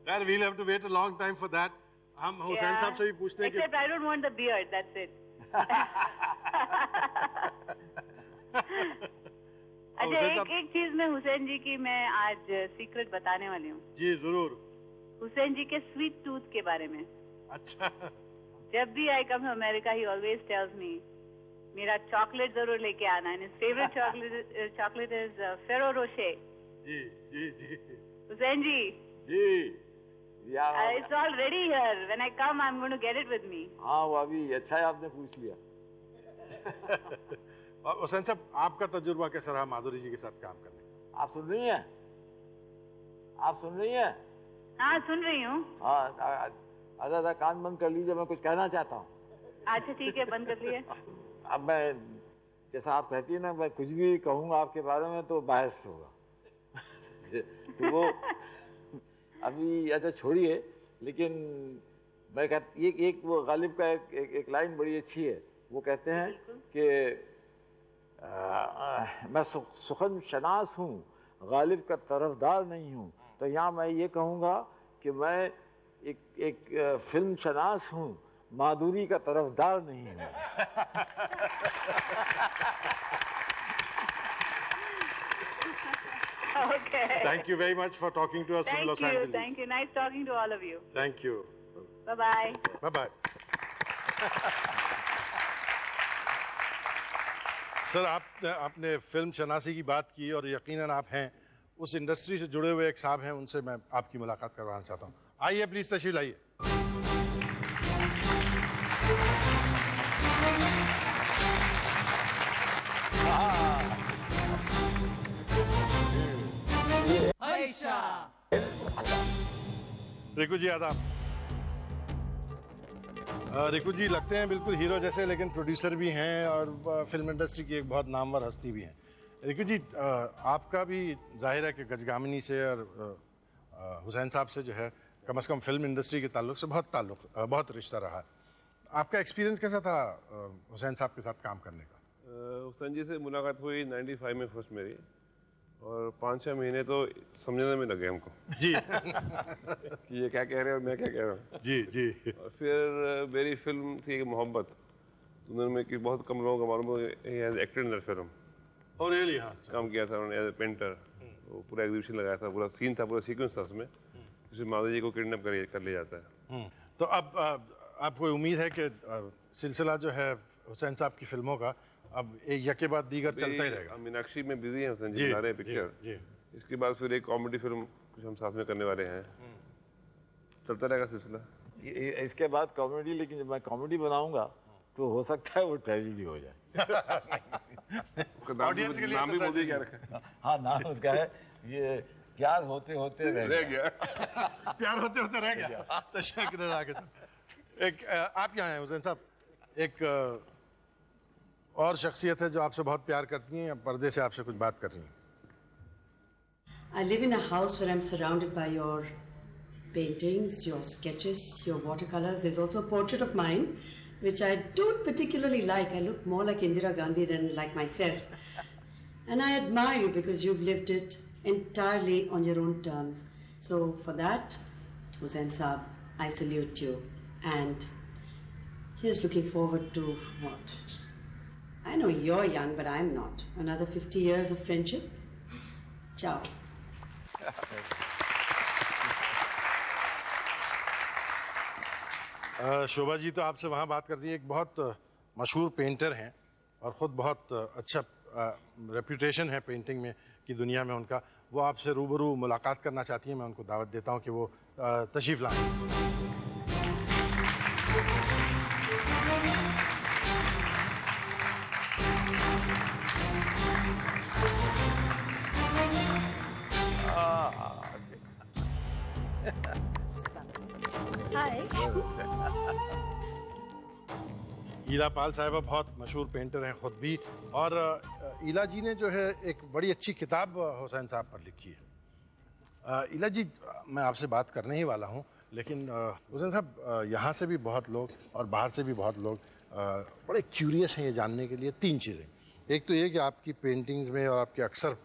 A: Well, we'll have to wait a long time for that. हम हुसैन साहब से भी पूछते हैं कि
Q: Except I don't want the beard, that's it. अच्छा, एक चीज में हुसैन जी की मैं आज सीक्रेट बताने वाली हूँ।
A: जी जरूर।
Q: हुसैन जी के स्वीट टूथ के बारे में।
A: अच्छा।
Q: जब भी I come to America, he always tells me मेरा चॉकलेट जरूर लेके आना। And his favourite chocolate is Ferrero Rocher.
A: जी जी जी।
Q: हुसैन जी।
F: जी।
Q: It's all ready here. When I come, I'm going to get it with me.
F: हाँ, वो अभी अच्छा है आपने पूछ लिया।
A: हुसैन साहब, आपका तजुर्बा कैसा रहा माधुरी जी के साथ काम करने का?
F: आप सुन रही हैं? आप सुन रही हैं?
Q: हाँ, सुन रही हूँ।
F: हाँ, आधा कान बंद कर लीजिए, मैं कुछ कहना चाहता हूँ।
Q: अच्छा ठीक है, बंद कर लिए।
F: अब मैं, जैसा आप कहती है ना, मैं कुछ भी कहूँगा आपके बारे में तो बायस होगा। तो वो अभी अच्छा छोड़िए, लेकिन मैं कहती एक वो गालिब का एक लाइन बड़ी अच्छी है। वो कहते हैं कि मैं सुखन शनास हूँ, गालिब का तरफदार नहीं हूँ। तो यहाँ मैं ये कहूँगा कि मैं एक फिल्म शनास हूँ, माधुरी का तरफदार नहीं हूँ।
Q: Okay.
A: Thank you very much for talking to us in Los Angeles.
Q: Thank you. Nice talking to all of you.
A: Thank you.
Q: Bye bye.
A: Bye bye. Sir, आपने फिल्म शनासी की बात की और यकीनन आप हैं उस इंडस्ट्री से जुड़े हुए एक साहब हैं, उनसे मैं आपकी मुलाकात करवाना चाहता हूँ। आइए प्लीज, तशरीफ लाइए। रिकू जी आदाब। रिकू जी लगते हैं बिल्कुल हीरो जैसे, लेकिन प्रोड्यूसर भी हैं और फिल्म इंडस्ट्री की एक बहुत नामवर हस्ती भी हैं। रिकू जी, आपका भी जाहिर है कि गजगामिनी से और हुसैन साहब से जो है कम से कम फिल्म इंडस्ट्री के ताल्लुक से बहुत रिश्ता रहा है। आपका एक्सपीरियंस कैसा था हुसैन साहब के साथ काम करने का?
R: हुसैन जी से मुलाकात हुई 95 में फर्स्ट मेरी, और 5-6 महीने तो समझने में लगे हमको
A: जी
R: कि ये क्या कह रहे हैं और मैं क्या कह रहा हूँ।
A: जी जी।
R: और फिर मेरी फिल्म थी मोहब्बत, तो उन्होंने कि बहुत कम लोगों को मालूम है एक्टेड इन दैट फिल्म।
A: और रियली? हाँ,
R: काम किया था उन्होंने एज ए पेंटर। वो पूरा एग्जीबिशन लगाया था, पूरा सीन था, पूरा सीक्वेंस था उसमें, जिसमें माधव जी को किडनैप कर लिया जाता है।
A: तो अब आपको उम्मीद है कि सिलसिला जो है हुसैन साहब की फिल्मों का अब एक यके बाद दीगर चलता ही रहेगा?
R: मीनाक्षी में बिजी हैं हुसैन जी, बना रहे हैं पिक्चर। इसके बाद फिर एक कॉमेडी फिल्म कुछ हम साथ में करने वाले हैं, चलता रहेगा सिलसिला।
F: इसके बाद कॉमेडी, लेकिन जब मैं कॉमेडी बनाऊंगा तो हो सकता है वो ट्रेजेडी हो जाए।
R: ऑडियंस के लिए नाम भी बोल दिया क्या रखा?
F: हाँ, नाम उसका है ये प्यार होते होते रह गया।
A: प्यार होते होते रह गया। एक आप यहाँ हैं हुसैन साहब, एक और शख्सियत है जो आपसे बहुत प्यार करती हैं, या पर्दे से आपसे कुछ बात कर रही हैं?
B: I live in a house where I'm surrounded by your paintings, your sketches, your watercolors. There's also a portrait of mine, which I don't particularly like. I look more like Indira Gandhi than like myself. And I admire you because you've lived it entirely on your own terms. So for that, Hussain Saab, I salute you. And here's looking forward to what? I know you're young, but I'm not. Another 50 years of friendship. Ciao.
A: Shobha ji तो आपसे वहाँ बात करती है, एक बहुत मशहूर painter हैं और ख़ुद बहुत अच्छा रेप्यूटेशन है पेंटिंग में की दुनिया में उनका। वो आपसे रूबरू मुलाकात करना चाहती हैं। मैं उनको दावत देता हूँ कि वो तशरीफ़ लाएं। ईला पाल साहिबा बहुत मशहूर पेंटर हैं खुद भी, और ईला जी ने जो है एक बड़ी अच्छी किताब हुसैन साहब पर लिखी है। ईला जी, मैं आपसे बात करने ही वाला हूँ, लेकिन हुसैन साहब यहाँ से भी बहुत लोग और बाहर से भी बहुत लोग बड़े क्यूरियस हैं ये जानने के लिए 3 चीज़ें। एक तो ये कि आपकी पेंटिंग्स में और आपके अक्सर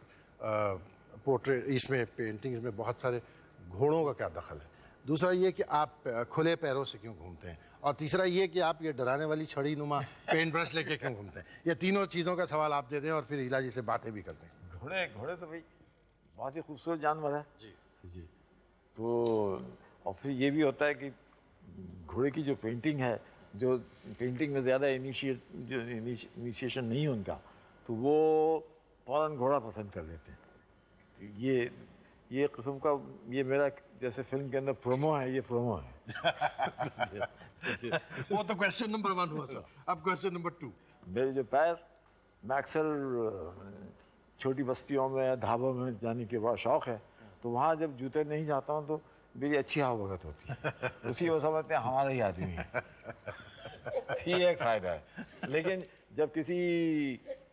A: पोर्ट्रेट इसमें पेंटिंग्स में बहुत सारे घोड़ों का क्या दखल है। दूसरा ये कि आप खुले पैरों से क्यों घूमते हैं, और तीसरा ये कि आप ये डराने वाली छड़ी नुमा पेंट ब्रश लेके क्यों घूमते हैं। ये तीनों चीज़ों का सवाल आप देते हैं और फिर ईला जी से बातें भी करते हैं।
F: घोड़े तो भाई बहुत ही खूबसूरत जानवर है
A: जी
F: जी। तो और फिर ये भी होता है कि घोड़े की जो पेंटिंग है, जो पेंटिंग में ज़्यादा इनिशिएशन नहीं है उनका, तो वो फौरन घोड़ा पसंद कर लेते हैं। ये किस्म का ये मेरा जैसे फिल्म के अंदर प्रोमो है, ये प्रोमो है।
A: वो तो क्वेश्चन नंबर 1 हुआ सर। अब क्वेश्चन नंबर 2।
F: मेरे जो पैर, मैं अक्सर छोटी बस्तियों में ढाबों में जाने के बड़ा शौक़ है, तो वहाँ जब जूते नहीं जाता हूँ तो मेरी अच्छी हवा होती है। उसी वो समझते हैं हमारा ही आदमी है। ये एक फ़ायदा है। लेकिन जब किसी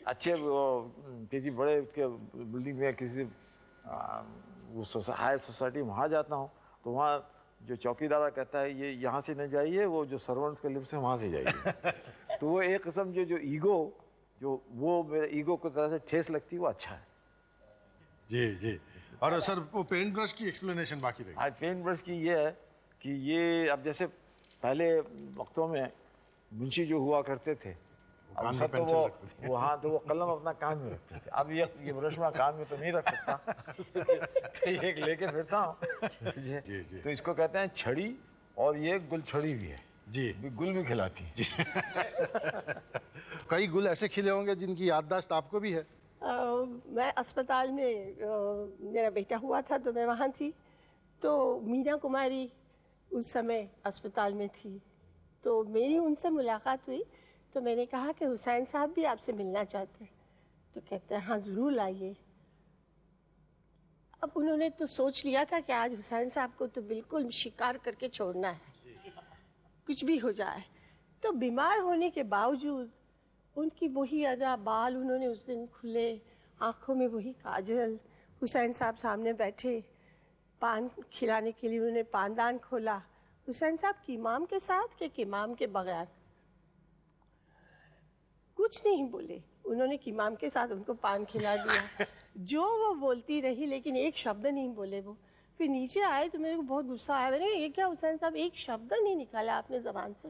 F: अच्छे किसी बड़े बिल्डिंग में किसी वो हाई सोसाइटी वहाँ जाता हूँ, तो वहाँ जो चौकीदार कहता है ये यहाँ से नहीं जाइए, वो जो सर्वेंट्स के लिफ्ट से वहाँ से जाइए। तो वो एक किस्म जो ईगो जो वो मेरे ईगो को तरह से ठेस लगती है, वो अच्छा है।
A: जी जी। और सर वो पेंट ब्रश की एक्सप्लेनेशन बाकी रही।
F: आज पेंट ब्रश की ये है कि ये अब जैसे पहले वक्तों में मुंशी जो हुआ करते थे, अब सब तो वो हाँ तो वो कलम अपना कान में रखते थे। अब ये ब्रश में कान में तो नहीं रख सकता, तो एक लेके फिरता हूँ। तो इसको कहते हैं छड़ी और ये गुलछड़ी भी है
A: जी,
F: गुल भी खिलाती है
A: जी। कई गुल ऐसे खिले होंगे जिनकी याददाश्त आपको भी है।
S: मैं अस्पताल में मेरा बेटा हुआ था तो मैं वहाँ थी, तो मीना कुमारी उस समय अस्पताल में थी, तो मेरी उनसे मुलाकात हुई। तो मैंने कहा कि हुसैन साहब भी आपसे मिलना चाहते हैं। तो कहते हैं हाँ ज़रूर लाइए। अब उन्होंने तो सोच लिया था कि आज हुसैन साहब को तो बिल्कुल शिकार करके छोड़ना है, कुछ भी हो जाए। तो बीमार होने के बावजूद उनकी वही अदा, बाल उन्होंने उस दिन खुले, आँखों में वही काजल, हुसैन साहब सामने बैठे, पान खिलाने के लिए उन्होंने पानदान खोला। हुसैन साहब कीमाम के साथ कि कीमाम के बगैर, कुछ नहीं बोले। उन्होंने कीमाम के साथ उनको पान खिला दिया। जो वो बोलती रही लेकिन एक शब्द नहीं बोले वो। फिर नीचे आए तो मेरे को बहुत गुस्सा आया। मैंने ये क्या हुसैन साहब, एक शब्द नहीं निकाला आपने ज़बान से।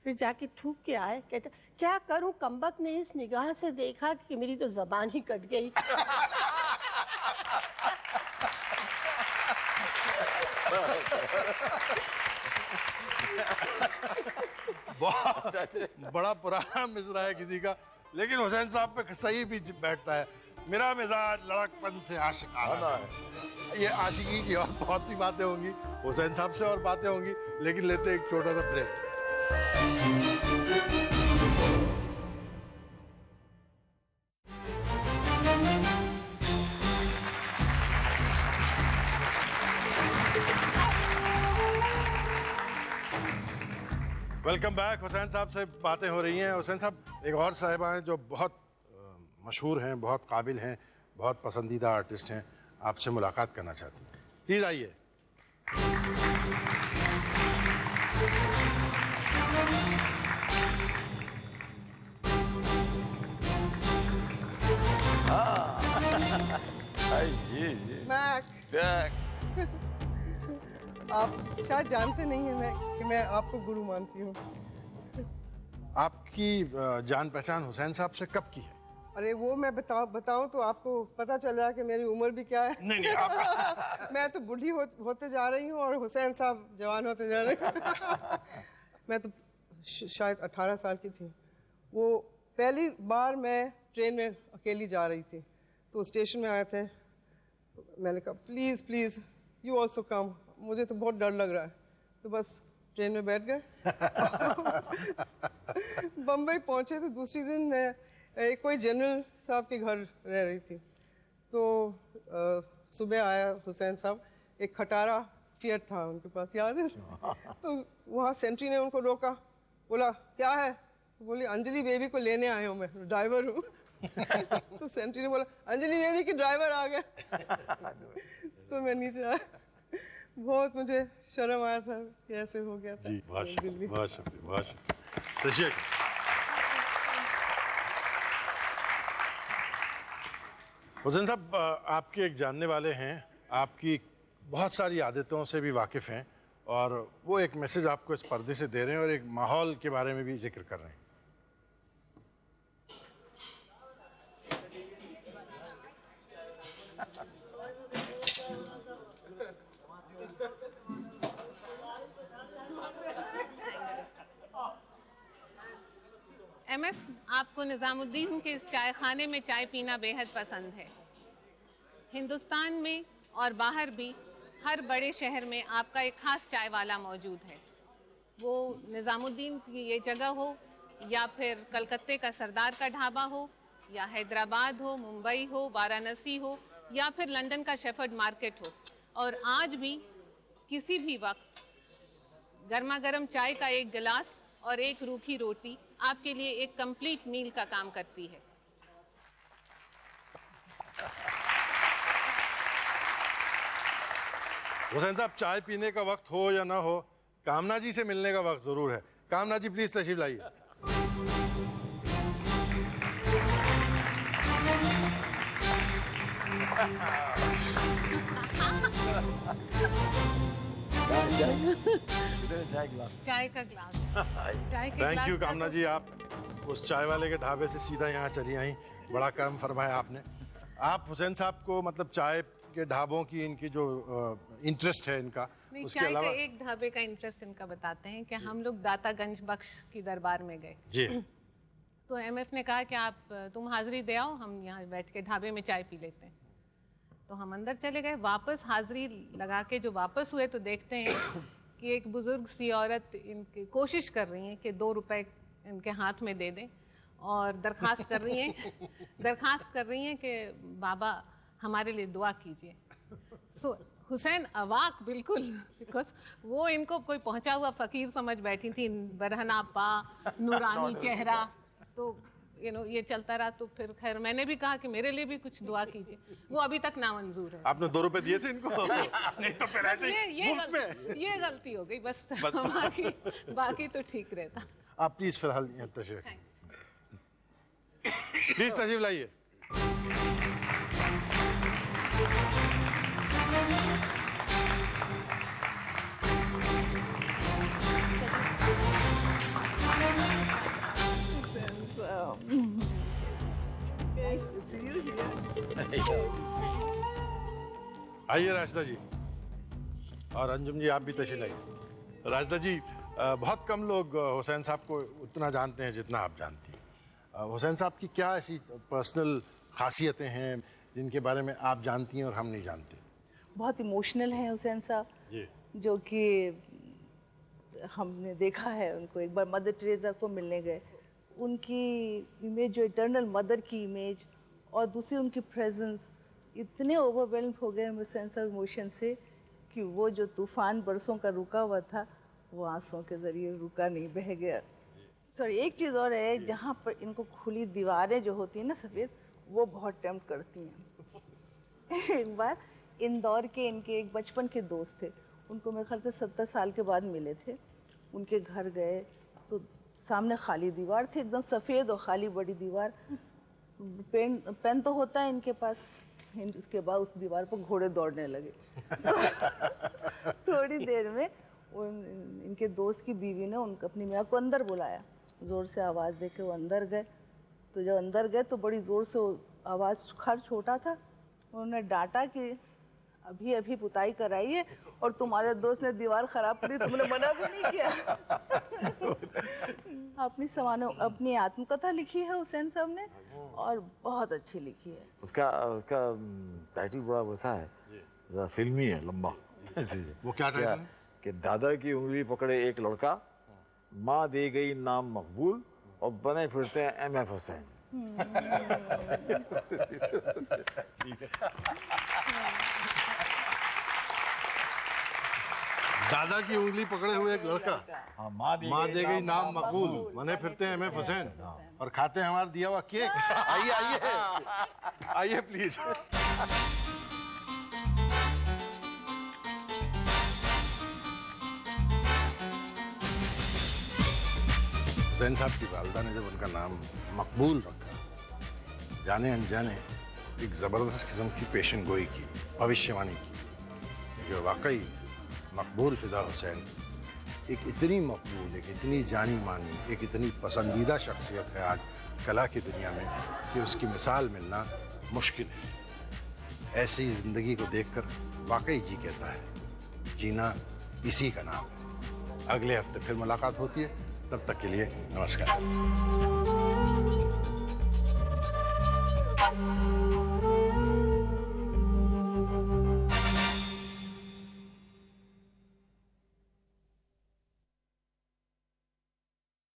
S: फिर जाके थूक के आए, कहते क्या करूं, कमबख्त ने इस निगाह से देखा कि मेरी तो ज़बान ही कट गई।
A: बहुत बड़ा पुराना मिसरा है किसी का, लेकिन हुसैन साहब पे सही भी बैठता है। मेरा मिजाज लड़कपन से आशिकाना है। ये आशिकी की और बहुत सी बातें होंगी, हुसैन साहब से और बातें होंगी, लेकिन लेते एक छोटा सा ब्रेक। Welcome back. हुसैन साहब से बातें हो रही हैं। हुसैन साहब, एक और साहिबा हैं जो बहुत मशहूर हैं, बहुत काबिल हैं, बहुत पसंदीदा आर्टिस्ट हैं, आपसे मुलाकात करना चाहती हैं। प्लीज़ आइए।
T: आप शायद जानते नहीं हैं कि मैं आपको गुरु मानती हूँ।
A: आपकी जान पहचान हुसैन साहब से कब की है?
T: अरे वो मैं बताऊं तो आपको पता चल रहा है कि मेरी उम्र भी क्या है।
A: नहीं आप...
T: मैं तो बूढ़ी होते जा रही हूँ और हुसैन साहब जवान होते जा रहे हैं। मैं तो शायद 18 साल की थी। वो पहली बार मैं ट्रेन में अकेली जा रही थी, तो स्टेशन में आए थे, तो मैंने कहा please please you also come, मुझे तो बहुत डर लग रहा है। तो बस ट्रेन में बैठ गए। बम्बई पहुंचे तो दूसरी दिन मैं कोई जनरल साहब के घर रह रही थी। तो सुबह आया हुसैन साहब, एक खटारा फिएट था उनके पास, याद है? तो वहाँ सेंट्री ने उनको रोका, बोला क्या है? तो बोली अंजलि बेबी को लेने आए हूँ, मैं ड्राइवर हूँ। तो सेंट्री ने बोला अंजलि बेबी की ड्राइवर आ गया। तो मैं नीचे आया, बहुत मुझे शर्म आया था कि ऐसे हो गया था।
A: जी, बहुत शुक्रिया, बहुत शुक्रिया, बहुत शुक्रिया। हुसैन साहब, आपके एक जानने वाले हैं, आपकी बहुत सारी आदतों से भी वाकिफ़ हैं, और वो एक मैसेज आपको इस पर्दे से दे रहे हैं और एक माहौल के बारे में भी जिक्र कर रहे हैं।
D: MF, आपको निज़ामुद्दीन के इस चाय खाने में चाय पीना बेहद पसंद है। हिंदुस्तान में और बाहर भी हर बड़े शहर में आपका एक ख़ास चाय वाला मौजूद है। वो निज़ामुद्दीन की ये जगह हो, या फिर कलकत्ते का सरदार का ढाबा हो, या हैदराबाद हो, मुंबई हो, वाराणसी हो, या फिर लंदन का शेफर्ड मार्केट हो, और आज भी किसी भी वक्त गर्मा गर्म चाय का एक गिलास और एक रूखी रोटी आपके लिए एक कंप्लीट मील का काम करती है।
A: हुसैन साहब, चाय पीने का वक्त हो या ना हो, कामना जी से मिलने का वक्त जरूर है। कामना जी प्लीज तशरीफ लाइए।
D: चाय का ग्लास।
A: थैंक यू कामना जी, आप उस चाय वाले के ढाबे से सीधा यहाँ चली आई, बड़ा कर्म फरमाया आपने। आप हुसैन साहब को मतलब चाय के ढाबों की इनकी जो इंटरेस्ट है इनका, उसके
D: चाय
A: अलावा
D: का एक ढाबे का इंटरेस्ट इनका बताते हैं कि हम लोग दातागंज बख्श की दरबार में गए
A: जी।
D: तो एमएफ ने कहा कि तुम हाजिरी दे आओ, हम यहाँ बैठ के ढाबे में चाय पी लेते हैं। तो हम अंदर चले गए, वापस हाजिरी लगा के जो वापस हुए तो देखते हैं कि एक बुजुर्ग सी औरत इनकी कोशिश कर रही हैं कि 2 रुपए इनके हाथ में दे दें और दरख्वास्त कर रही हैं कि बाबा हमारे लिए दुआ कीजिए। सो हुसैन अवाक बिल्कुल, बिकॉज वो इनको कोई पहुंचा हुआ फकीर समझ बैठी थी, बरहना पा, नूरानी चेहरा। तो ये चलता रहा। तो फिर खैर मैंने भी कहा कि मेरे लिए भी कुछ दुआ कीजिए। वो अभी तक नामंजूर है।
A: आपने 2 रुपए दिए थे इनको? नहीं तो फिर ऐसे
D: ये गलती हो गई बस। बाकी तो ठीक रहता।
A: आप प्लीज फिलहाल तशरीफ प्लीज तशरीफ लाइए। आइए राशिदा जी, और अंजुम जी आप भी तशरीफ लाइए। राशिदा जी, बहुत कम लोग हुसैन साहब को उतना जानते हैं जितना आप जानती हैं। हुसैन साहब की क्या ऐसी पर्सनल खासियतें हैं जिनके बारे में आप जानती हैं और हम नहीं जानते?
U: बहुत इमोशनल हैं हुसैन साहब
A: जी,
U: जो कि हमने देखा है उनको। एक बार मदर टेरेसा को मिलने गए, उनकी इमेज जो इटर्नल मदर की इमेज और दूसरी उनकी प्रेजेंस, इतने ओवरवेल्म हो गए हुसैन साहब इमोशन से कि वो जो तूफान बरसों का रुका हुआ था वो आंसुओं के ज़रिए रुका नहीं, बह गया। सॉरी, एक चीज़ और है, जहाँ पर इनको खुली दीवारें जो होती हैं ना सफ़ेद, वो बहुत टेम्प्ट करती हैं। एक बार इंदौर के इनके एक बचपन के दोस्त थे, उनको मेरे ख्याल से 70 साल के बाद मिले थे। उनके घर गए तो सामने खाली दीवार थी, एकदम सफ़ेद और खाली बड़ी दीवार। पेन तो होता है इनके पास, उसके बाद उस दीवार पर घोड़े दौड़ने लगे। थोड़ी देर में इनके दोस्त की बीवी ने उनको अपनी मियाँ को अंदर बुलाया, ज़ोर से आवाज़ दे के वो अंदर गए। तो जब अंदर गए तो बड़ी ज़ोर से आवाज़, खर छोटा था, उन्होंने डांटा कि अभी अभी पुताई कराई है और तुम्हारे दोस्त ने दीवार खराब करी, तुमने मना भी नहीं किया। अपनी आत्मकथा लिखी है हुसैन साहब ने और बहुत अच्छी लिखी है।
F: उसका टाइटल बड़ा वैसा है, फिल्मी है, लंबा।
A: वो क्या टाइटल है?
F: कि दादा की उंगली पकड़े एक लड़का, माँ दे गई नाम मकबूल और बने फिरते हैं MF हुसैन।
A: दादा की उंगली पकड़े हुए एक लड़का, माँ दे गई नाम मकबूल, बने फिरते हैं MF हुसैन और खाते हैं हमारा दिया हुआ केक। आइए आइए आइए प्लीज। हुसैन साहब की वालिदा ने जब उनका नाम मकबूल रखा, जाने अनजाने एक ज़बरदस्त किस्म की पेशन गोई की, भविष्यवाणी की कि वाकई मकबूल फिदा हुसैन एक इतनी मकबूल, एक इतनी जानी मानी, एक इतनी पसंदीदा शख्सियत है आज कला की दुनिया में कि उसकी मिसाल मिलना मुश्किल है। ऐसी ज़िंदगी को देखकर वाकई जी कहता है जीना इसी का नाम है। अगले हफ्ते फिर मुलाकात होती है, तब तक के लिए नमस्कार।